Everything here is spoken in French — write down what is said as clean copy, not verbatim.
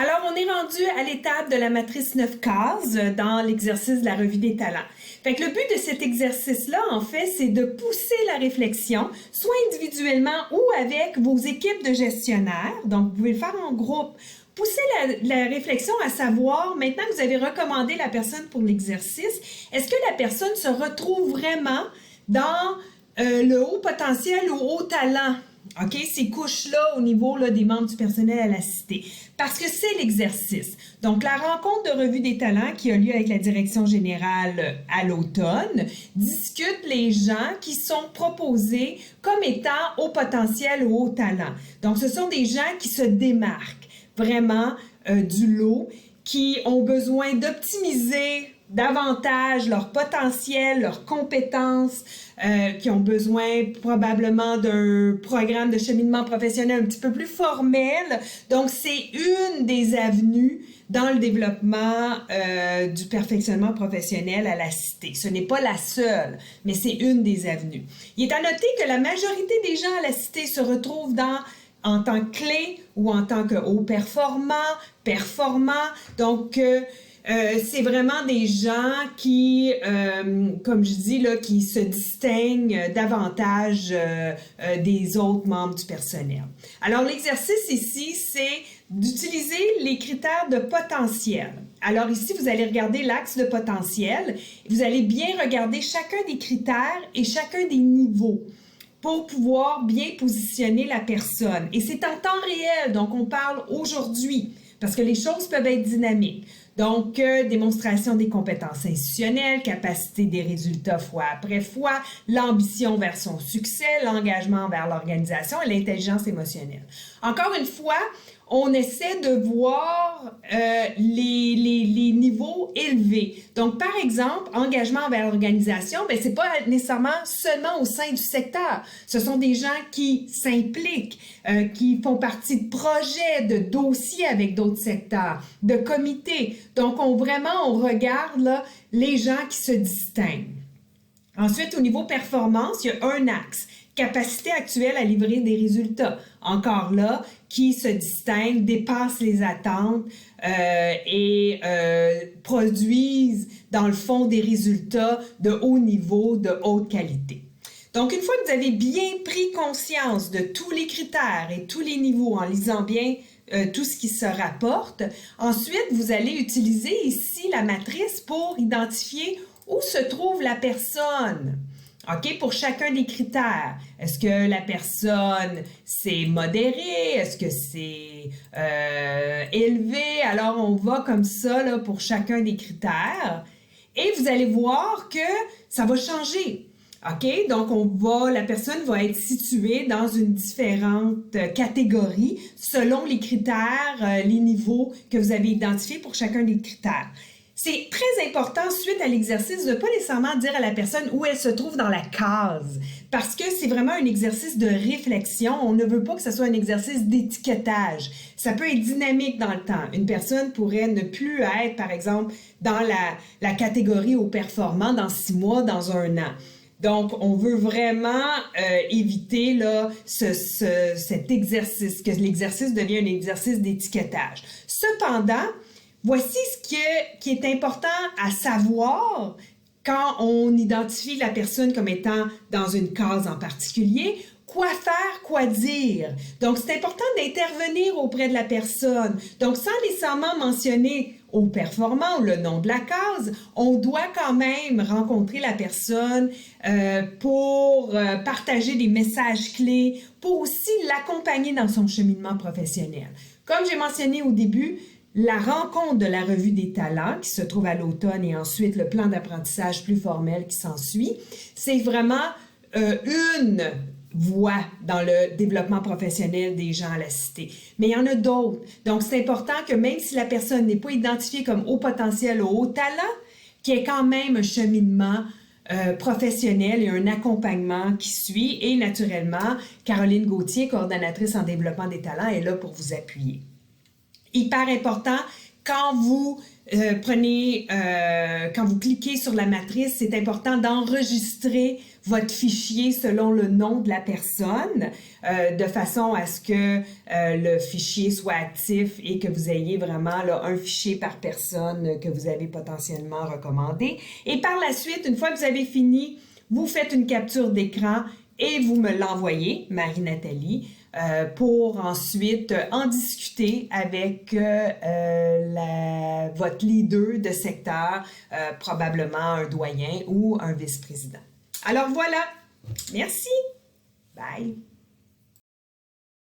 Alors, on est rendu à l'étape de la matrice 9 cases dans l'exercice de la revue des talents. Fait que le but de cet exercice-là, en fait, c'est de pousser la réflexion, soit individuellement ou avec vos équipes de gestionnaires. Donc, vous pouvez le faire en groupe. Pousser la réflexion à savoir, maintenant que vous avez recommandé la personne pour l'exercice, est-ce que la personne se retrouve vraiment dans le haut potentiel ou haut talent? OK? Ces couches-là au niveau là, des membres du personnel à la cité. Parce que c'est l'exercice. Donc, la rencontre de revue des talents qui a lieu avec la direction générale à l'automne discute les gens qui sont proposés comme étant haut potentiel ou haut talent. Donc, ce sont des gens qui se démarquent vraiment du lot, qui ont besoin d'optimiser davantage leur potentiel, leurs compétences, qui ont besoin probablement d'un programme de cheminement professionnel un petit peu plus formel. Donc, c'est une des avenues dans le développement du perfectionnement professionnel à la cité. Ce n'est pas la seule, mais c'est une des avenues. Il est à noter que la majorité des gens à la cité se retrouvent en tant que clé ou en tant que haut performant. Donc, c'est vraiment des gens qui, comme je dis, là, qui se distinguent davantage des autres membres du personnel. Alors, l'exercice ici, c'est d'utiliser les critères de potentiel. Alors ici, vous allez regarder l'axe de potentiel. Vous allez bien regarder chacun des critères et chacun des niveaux pour pouvoir bien positionner la personne. Et c'est en temps réel, donc on parle aujourd'hui, parce que les choses peuvent être dynamiques. Donc, démonstration des compétences institutionnelles, capacité des résultats fois après fois, l'ambition vers son succès, l'engagement vers l'organisation et l'intelligence émotionnelle. Encore une fois, on essaie de voir les niveaux élevés. Donc, par exemple, engagement vers l'organisation, ben c'est pas nécessairement seulement au sein du secteur. Ce sont des gens qui s'impliquent, qui font partie de projets, de dossiers avec d'autres secteurs, de comités. Donc, on regarde là, les gens qui se distinguent. Ensuite, au niveau performance, il y a un axe. Capacité actuelle à livrer des résultats. Encore là, qui se distinguent, dépassent les attentes et produisent, dans le fond, des résultats de haut niveau, de haute qualité. Donc, une fois que vous avez bien pris conscience de tous les critères et tous les niveaux en lisant bien tout ce qui se rapporte, ensuite, vous allez utiliser ici la matrice pour identifier où se trouve la personne. OK, pour chacun des critères. Est-ce que la personne, c'est modéré? Est-ce que c'est élevé? Alors, on va comme ça là, pour chacun des critères. Et vous allez voir que ça va changer. OK? Donc, la personne va être située dans une différente catégorie selon les critères, les niveaux que vous avez identifiés pour chacun des critères. C'est très important, suite à l'exercice, de ne pas nécessairement dire à la personne où elle se trouve dans la case, parce que c'est vraiment un exercice de réflexion. On ne veut pas que ce soit un exercice d'étiquetage. Ça peut être dynamique dans le temps. Une personne pourrait ne plus être, par exemple, dans la catégorie aux performants dans 6 mois, dans 1 an. Donc, on veut vraiment éviter là, cet exercice, que l'exercice devienne un exercice d'étiquetage. Cependant, voici ce qui est important à savoir quand on identifie la personne comme étant dans une case en particulier. Quoi faire, quoi dire. Donc, c'est important d'intervenir auprès de la personne. Donc, sans nécessairement mentionner au performant ou le nom de la case, on doit quand même rencontrer la personne pour partager des messages clés, pour aussi l'accompagner dans son cheminement professionnel. Comme j'ai mentionné au début, la rencontre de la revue des talents qui se trouve à l'automne et ensuite le plan d'apprentissage plus formel qui s'ensuit, c'est vraiment une voie dans le développement professionnel des gens à la cité. Mais il y en a d'autres. Donc, c'est important que même si la personne n'est pas identifiée comme haut potentiel ou haut talent, qu'il y ait quand même un cheminement professionnel et un accompagnement qui suit. Et naturellement, Caroline Gauthier, coordonnatrice en développement des talents, est là pour vous appuyer. Hyper important, quand vous quand vous cliquez sur la matrice, c'est important d'enregistrer votre fichier selon le nom de la personne, de façon à ce que le fichier soit actif et que vous ayez vraiment là, un fichier par personne que vous avez potentiellement recommandé. Et par la suite, une fois que vous avez fini, vous faites une capture d'écran et vous me l'envoyez, Marie-Nathalie, pour ensuite en discuter avec votre leader de secteur, probablement un doyen ou un vice-président. Alors voilà, merci, bye.